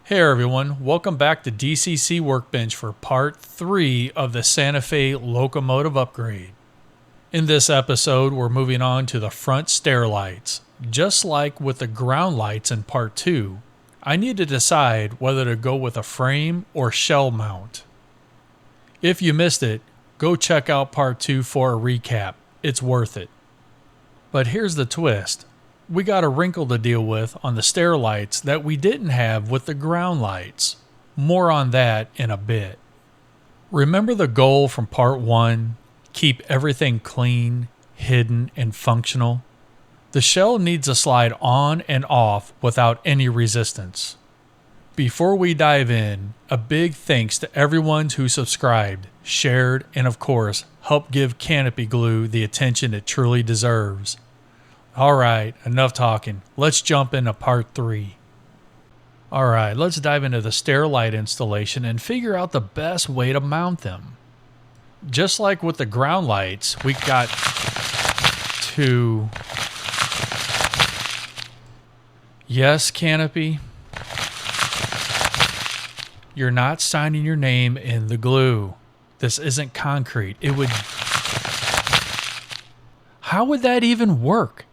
Hey everyone, welcome back to DCC Workbench for part 3 of the Santa Fe locomotive upgrade. In this episode, we're moving on to the front stair lights. Just like with the ground lights in part 2, I need to decide whether to go with a frame or shell mount. If you missed it, go check out part 2 for a recap. It's worth it. But here's the twist. We got a wrinkle to deal with on the stair lights that we didn't have with the ground lights. More on that in a bit. Remember the goal from part 1? Keep everything clean, hidden, and functional. The shell needs to slide on and off without any resistance. Before we dive in, a big thanks to everyone who subscribed, shared, and of course, helped give Canopy Glue the attention it truly deserves. Alright, enough talking. Let's jump into part 3. Alright, let's dive into the stair light installation and figure out the best way to mount them. Just like with the ground lights, we got to... Yes, Canopy. You're not signing your name in the glue. This isn't concrete. It would... How would that even work?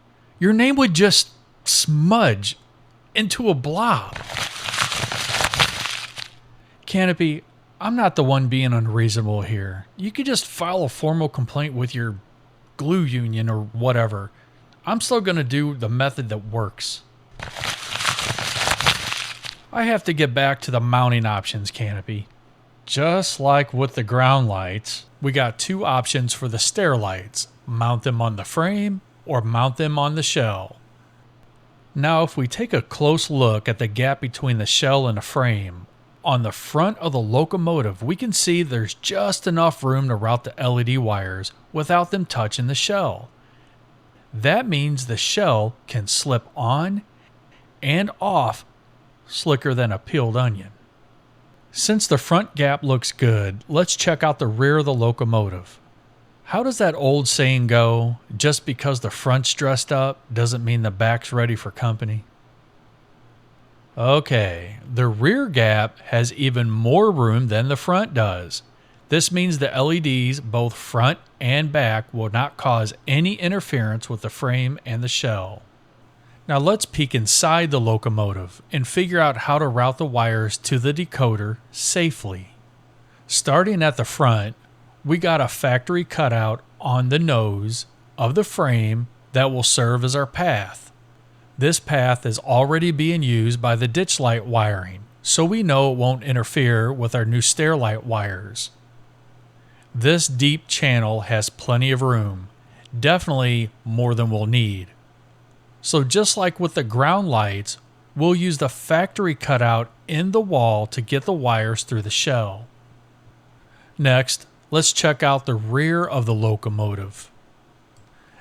Your name would just smudge into a blob. Canopy, I'm not the one being unreasonable here. You could just file a formal complaint with your glue union or whatever. I'm still going to do the method that works. I have to get back to the mounting options, Canopy. Just like with the ground lights, we got two options for the stair lights. Mount them on the frame or mount them on the shell. Now if we take a close look at the gap between the shell and the frame, on the front of the locomotive we can see there's just enough room to route the LED wires without them touching the shell. That means the shell can slip on and off slicker than a peeled onion. Since the front gap looks good, let's check out the rear of the locomotive. How does that old saying go? Just because the front's dressed up doesn't mean the back's ready for company. Okay, the rear gap has even more room than the front does. This means the LEDs, both front and back, will not cause any interference with the frame and the shell. Now let's peek inside the locomotive and figure out how to route the wires to the decoder safely. Starting at the front, we got a factory cutout on the nose of the frame that will serve as our path. This path is already being used by the ditch light wiring, so we know it won't interfere with our new stair light wires. This deep channel has plenty of room, definitely more than we'll need. So just like with the ground lights, we'll use the factory cutout in the wall to get the wires through the shell. Next, let's check out the rear of the locomotive.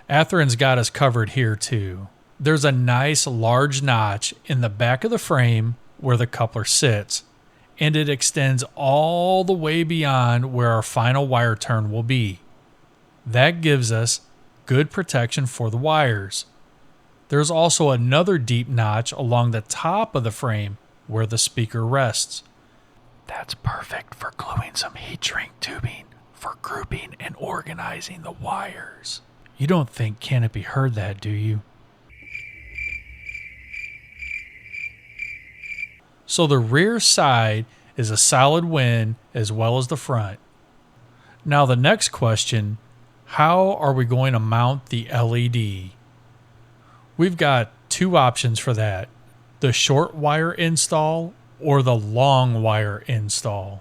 Athearn's got us covered here too. There's a nice large notch in the back of the frame where the coupler sits, and it extends all the way beyond where our final wire turn will be. That gives us good protection for the wires. There's also another deep notch along the top of the frame where the speaker rests. That's perfect for gluing some heat shrink tubing for grouping and organizing the wires. You don't think Canopy heard that, do you? So the rear side is a solid win as well as the front. Now the next question, how are we going to mount the LED? We've got two options for that, the short wire install or the long wire install.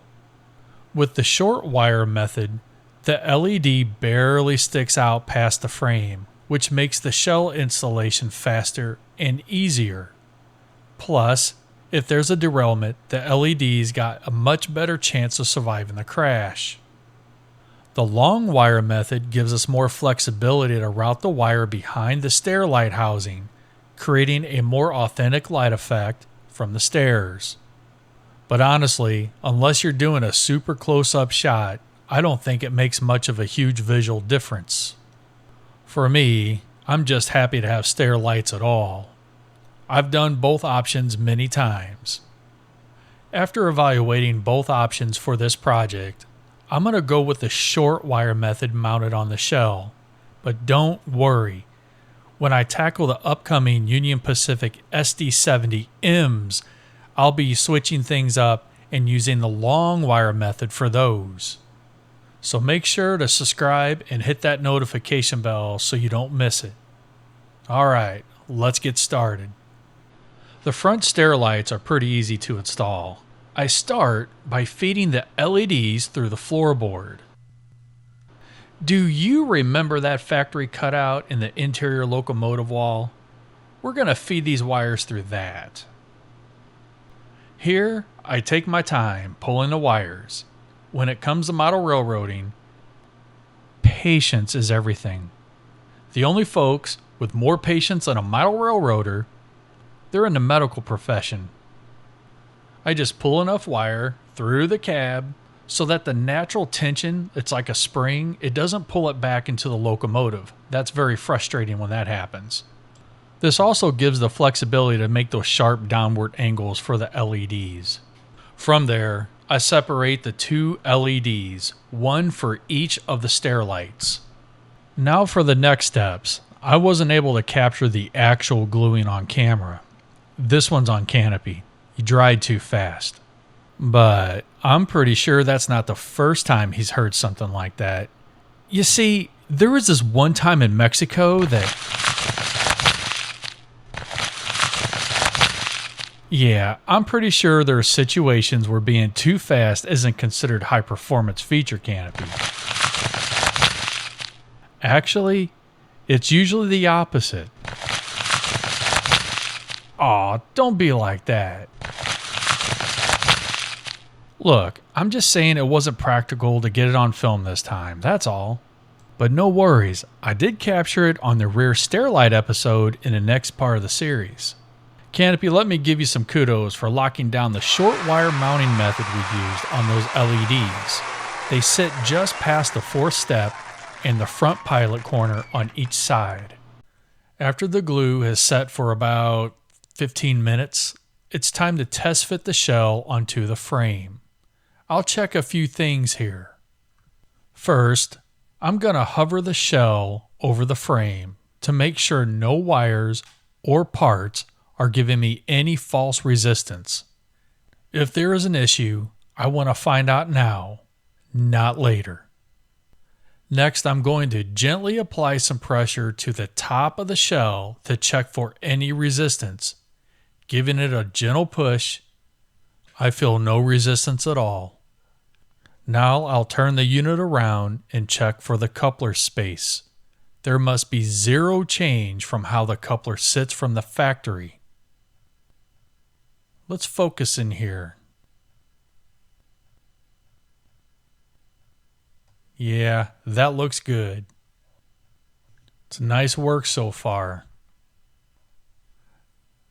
With the short wire method, the LED barely sticks out past the frame, which makes the shell installation faster and easier. Plus, if there's a derailment, the LED's got a much better chance of surviving the crash. The long wire method gives us more flexibility to route the wire behind the stair light housing, creating a more authentic light effect from the stairs. But honestly, unless you're doing a super close-up shot, I don't think it makes much of a huge visual difference. For me, I'm just happy to have stair lights at all. I've done both options many times. After evaluating both options for this project, I'm going to go with the short wire method mounted on the shell. But don't worry, when I tackle the upcoming Union Pacific SD75Ms, I'll be switching things up and using the long wire method for those. So make sure to subscribe and hit that notification bell so you don't miss it. Alright, let's get started. The front stair lights are pretty easy to install. I start by feeding the LEDs through the floorboard. Do you remember that factory cutout in the interior locomotive wall? We're going to feed these wires through that. Here, I take my time pulling the wires. When it comes to model railroading, patience is everything. The only folks with more patience than a model railroader, they're in the medical profession. I just pull enough wire through the cab so that the natural tension, it's like a spring, it doesn't pull it back into the locomotive. That's very frustrating when that happens. This also gives the flexibility to make those sharp downward angles for the LEDs. From there, I separate the two LEDs, one for each of the stair lights. Now for the next steps. I wasn't able to capture the actual gluing on camera. This one's on Canopy. He dried too fast. But I'm pretty sure that's not the first time he's heard something like that. You see, there was this one time in Mexico that... Yeah, I'm pretty sure there are situations where being too fast isn't considered high-performance feature canopy. Actually, it's usually the opposite. Aw, don't be like that. Look, I'm just saying it wasn't practical to get it on film this time, that's all. But no worries, I did capture it on the rear stairlight episode in the next part of the series. Canopy, let me give you some kudos for locking down the short wire mounting method we've used on those LEDs. They sit just past the fourth step and the front pilot corner on each side. After the glue has set for about 15 minutes, it's time to test fit the shell onto the frame. I'll check a few things here. First, I'm going to hover the shell over the frame to make sure no wires or parts are giving me any false resistance. If there is an issue, I want to find out now, not later. Next, I'm going to gently apply some pressure to the top of the shell to check for any resistance. Giving it a gentle push, I feel no resistance at all. Now I'll turn the unit around and check for the coupler space. There must be zero change from how the coupler sits from the factory. Let's focus in here. Yeah, that looks good. It's nice work so far.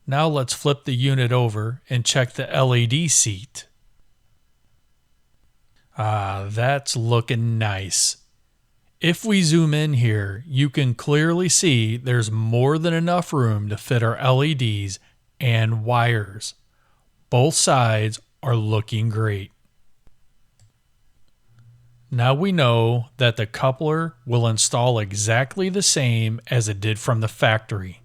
Now let's flip the unit over and check the LED seat. Ah, that's looking nice. If we zoom in here, you can clearly see there's more than enough room to fit our LEDs and wires. Both sides are looking great. Now we know that the coupler will install exactly the same as it did from the factory.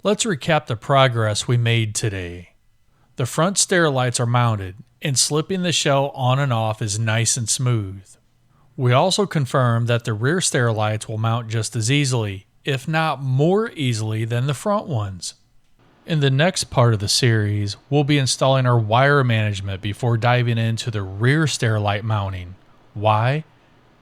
Let's recap the progress we made today. The front stair lights are mounted, and slipping the shell on and off is nice and smooth. We also confirmed that the rear stair lights will mount just as easily, if not more easily than the front ones. In the next part of the series, we'll be installing our wire management before diving into the rear stair light mounting. Why?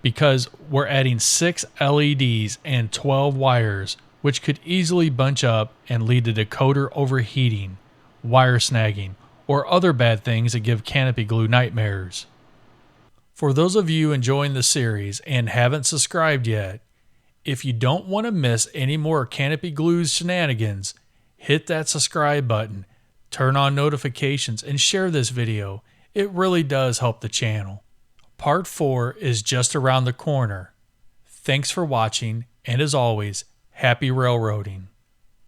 Because we're adding 6 LEDs and 12 wires, which could easily bunch up and lead to decoder overheating, wire snagging, or other bad things that give Canopy Glue nightmares. For those of you enjoying the series and haven't subscribed yet, if you don't want to miss any more Canopy Glue's shenanigans, hit that subscribe button, turn on notifications, and share this video. It really does help the channel. Part 4 is just around the corner. Thanks for watching, and as always, happy railroading.